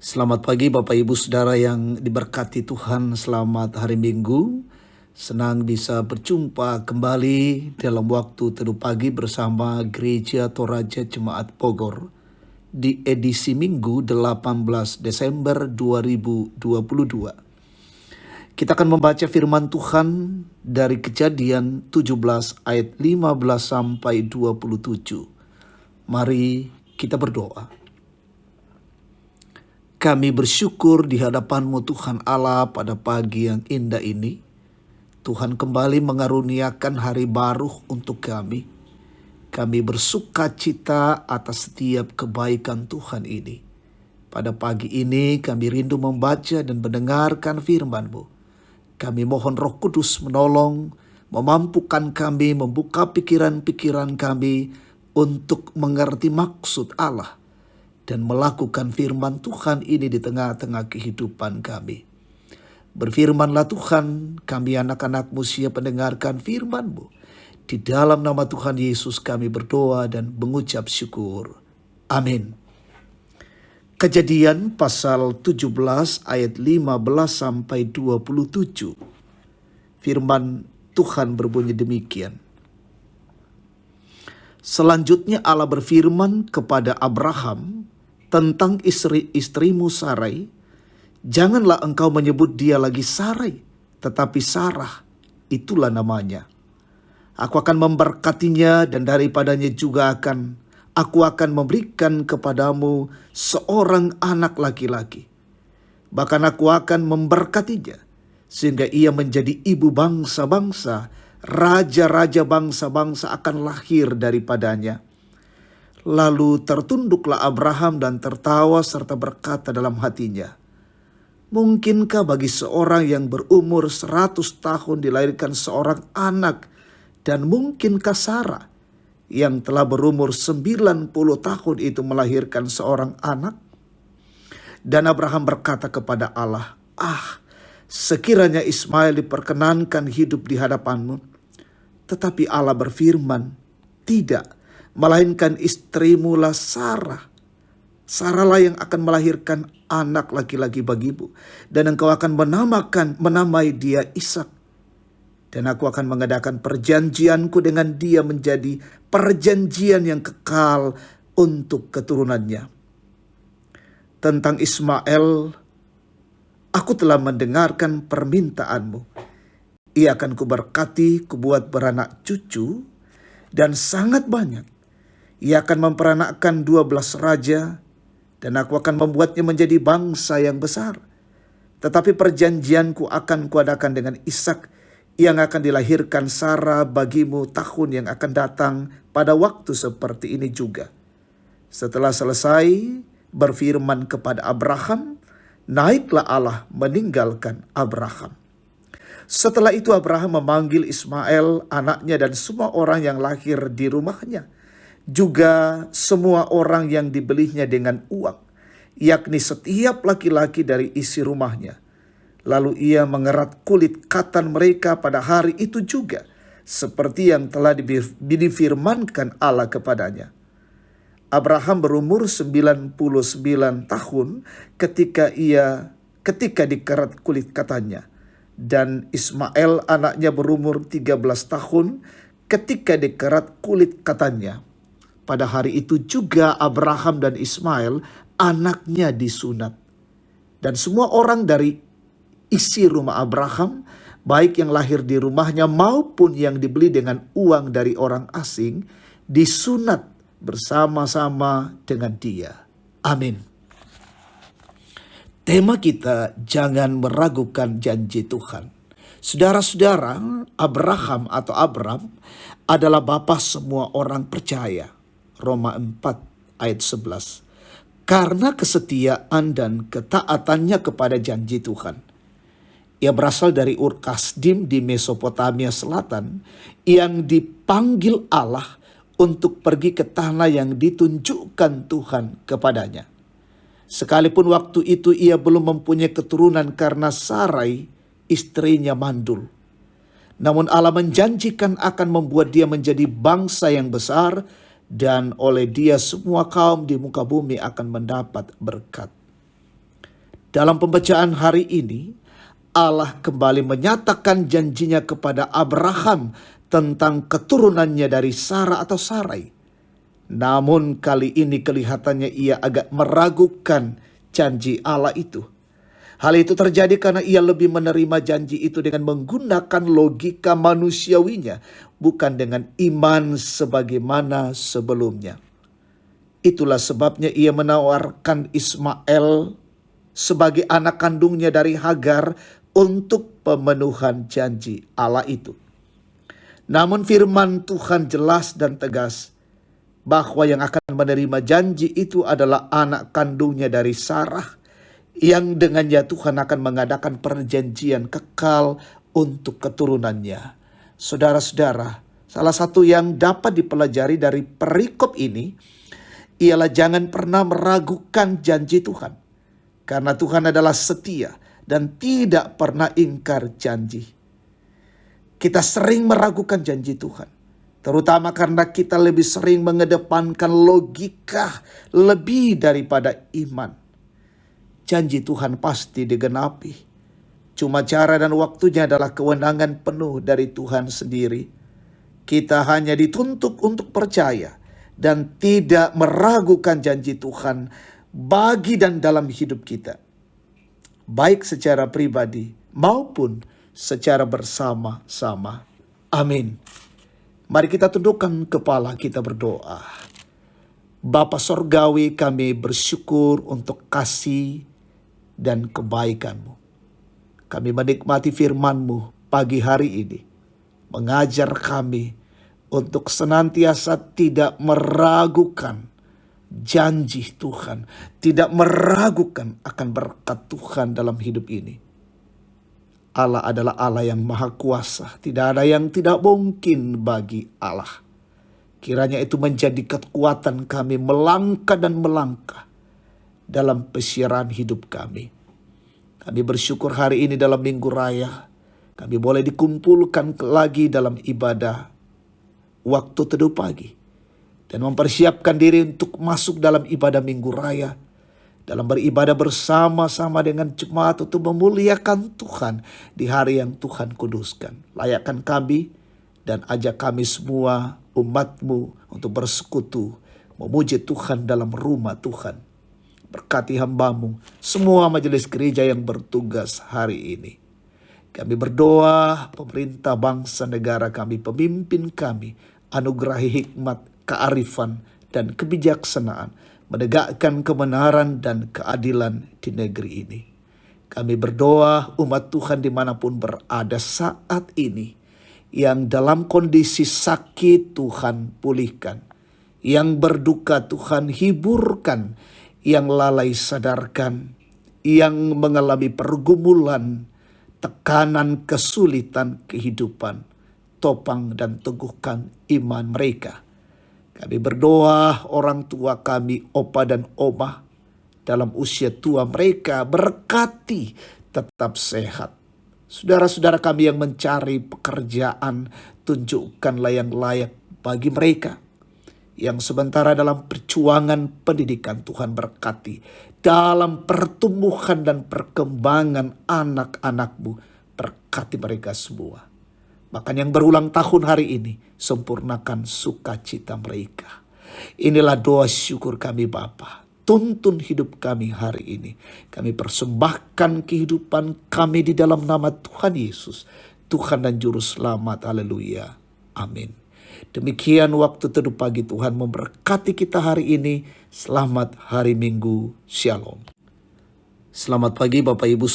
Selamat pagi Bapak Ibu Saudara yang diberkati Tuhan, selamat hari Minggu. Senang bisa berjumpa kembali dalam waktu teduh pagi bersama Gereja Toraja Jemaat Bogor di edisi Minggu 18 Desember 2022. Kita akan membaca firman Tuhan dari Kejadian 17 ayat 15 sampai 27. Mari kita berdoa. Kami bersyukur di hadapan-Mu Tuhan Allah pada pagi yang indah ini. Tuhan kembali mengaruniakan hari baru untuk kami. Kami bersuka cita atas setiap kebaikan Tuhan ini. Pada pagi ini kami rindu membaca dan mendengarkan firman-Mu. Kami mohon Roh Kudus menolong, memampukan kami, membuka pikiran-pikiran kami untuk mengerti maksud Allah dan melakukan firman Tuhan ini di tengah-tengah kehidupan kami. Berfirmanlah Tuhan, kami anak-anak-Mu siap mendengarkan firman-Mu. Di dalam nama Tuhan Yesus kami berdoa dan mengucap syukur. Amin. Kejadian pasal 17 ayat 15 sampai 27. Firman Tuhan berbunyi demikian. Selanjutnya Allah berfirman kepada Abraham tentang istrimu Sarai, janganlah engkau menyebut dia lagi Sarai, tetapi Sarah, itulah namanya. Aku akan memberkatinya dan daripadanya juga aku akan memberikan kepadamu seorang anak laki-laki. Bahkan aku akan memberkatinya, sehingga ia menjadi ibu bangsa-bangsa, raja-raja bangsa-bangsa akan lahir daripadanya. Lalu tertunduklah Abraham dan tertawa serta berkata dalam hatinya, mungkinkah bagi seorang yang berumur 100 tahun dilahirkan seorang anak, dan mungkinkah Sarah yang telah berumur 90 tahun itu melahirkan seorang anak? Dan Abraham berkata kepada Allah, sekiranya Ismail diperkenankan hidup di hadapan-Mu. Tetapi Allah berfirman, tidak, melainkan istrimu lah Sarah. Sarah lah yang akan melahirkan anak laki-laki bagimu, dan engkau akan menamai dia Ishak. Dan aku akan mengadakan perjanjianku dengan dia menjadi perjanjian yang kekal untuk keturunannya. Tentang Ismail, aku telah mendengarkan permintaanmu. Ia akan kuberkati, kubuat beranak cucu, dan sangat banyak. Ia akan memperanakkan 12 raja, dan aku akan membuatnya menjadi bangsa yang besar. Tetapi perjanjianku akan kuadakan dengan Ishak, yang akan dilahirkan Sarah bagimu tahun yang akan datang pada waktu seperti ini juga. Setelah selesai berfirman kepada Abraham, naiklah Allah meninggalkan Abraham. Setelah itu Abraham memanggil Ismail anaknya dan semua orang yang lahir di rumahnya, juga semua orang yang dibelinya dengan uang, yakni setiap laki-laki dari isi rumahnya. Lalu ia mengerat kulit katan mereka pada hari itu juga, seperti yang telah difirmankan Allah kepadanya. Abraham berumur 99 tahun ketika dikerat kulit katanya, dan Ismail anaknya berumur 13 tahun ketika dikerat kulit katanya. Pada hari itu juga Abraham dan Ismail anaknya disunat. Dan semua orang dari isi rumah Abraham, baik yang lahir di rumahnya maupun yang dibeli dengan uang dari orang asing, disunat bersama-sama dengan dia. Amin. Tema kita, jangan meragukan janji Tuhan. Saudara-saudara, Abraham atau Abram adalah bapa semua orang percaya. Roma 4 ayat 11. Karena kesetiaan dan ketaatannya kepada janji Tuhan. Ia berasal dari Ur Kasdim di Mesopotamia Selatan yang dipanggil Allah untuk pergi ke tanah yang ditunjukkan Tuhan kepadanya. Sekalipun waktu itu ia belum mempunyai keturunan karena Sarai istrinya mandul. Namun Allah menjanjikan akan membuat dia menjadi bangsa yang besar, dan oleh dia semua kaum di muka bumi akan mendapat berkat. Dalam pembacaan hari ini, Allah kembali menyatakan janjinya kepada Abraham tentang keturunannya dari Sarah atau Sarai. Namun kali ini kelihatannya ia agak meragukan janji Allah itu. Hal itu terjadi karena ia lebih menerima janji itu dengan menggunakan logika manusiawinya, bukan dengan iman sebagaimana sebelumnya. Itulah sebabnya ia menawarkan Ismail sebagai anak kandungnya dari Hagar untuk pemenuhan janji Allah itu. Namun firman Tuhan jelas dan tegas bahwa yang akan menerima janji itu adalah anak kandungnya dari Sarah, yang dengannya Tuhan akan mengadakan perjanjian kekal untuk keturunannya. Saudara-saudara, salah satu yang dapat dipelajari dari perikop ini ialah jangan pernah meragukan janji Tuhan. Karena Tuhan adalah setia dan tidak pernah ingkar janji. Kita sering meragukan janji Tuhan, terutama karena kita lebih sering mengedepankan logika lebih daripada iman. Janji Tuhan pasti digenapi. Cuma cara dan waktunya adalah kewenangan penuh dari Tuhan sendiri. Kita hanya dituntut untuk percaya dan tidak meragukan janji Tuhan bagi dan dalam hidup kita, baik secara pribadi maupun secara bersama-sama. Amin. Mari kita tundukkan kepala, kita berdoa. Bapa Sorgawi, kami bersyukur untuk kasih dan kebaikan-Mu. Kami menikmati firman-Mu pagi hari ini, mengajar kami untuk senantiasa tidak meragukan janji Tuhan, tidak meragukan akan berkat Tuhan dalam hidup ini. Allah adalah Allah yang maha kuasa, tidak ada yang tidak mungkin bagi Allah. Kiranya itu menjadi kekuatan kami melangkah dan melangkah dalam pesiaran hidup kami. Kami bersyukur hari ini dalam Minggu Raya, kami boleh dikumpulkan lagi dalam ibadah waktu teduh pagi, dan mempersiapkan diri untuk masuk dalam ibadah Minggu Raya, dalam beribadah bersama-sama dengan jemaat untuk memuliakan Tuhan di hari yang Tuhan kuduskan. Layakkan kami dan ajak kami semua umat-Mu untuk bersekutu, memuji Tuhan dalam rumah Tuhan. Berkati hamba-Mu, semua majelis gereja yang bertugas hari ini. Kami berdoa, pemerintah bangsa negara kami, pemimpin kami, anugerahi hikmat, kearifan, dan kebijaksanaan, menegakkan kebenaran dan keadilan di negeri ini. Kami berdoa umat Tuhan dimanapun berada saat ini, yang dalam kondisi sakit Tuhan pulihkan, yang berduka Tuhan hiburkan, yang lalai sadarkan, yang mengalami pergumulan, tekanan, kesulitan kehidupan, topang dan teguhkan iman mereka. Kami berdoa orang tua kami, opa dan oma, dalam usia tua mereka berkati tetap sehat. Saudara-saudara kami yang mencari pekerjaan, tunjukkanlah yang layak bagi mereka. Yang sementara dalam perjuangan pendidikan, Tuhan berkati. Dalam pertumbuhan dan perkembangan anak-anak-Mu, berkati mereka semua. Bahkan yang berulang tahun hari ini, sempurnakan sukacita mereka. Inilah doa syukur kami Bapa. Tuntun hidup kami hari ini. Kami persembahkan kehidupan kami di dalam nama Tuhan Yesus, Tuhan dan Juru Selamat. Haleluya. Amin. Demikian waktu teduh pagi, Tuhan memberkati kita hari ini. Selamat hari Minggu. Shalom. Selamat pagi Bapak Ibu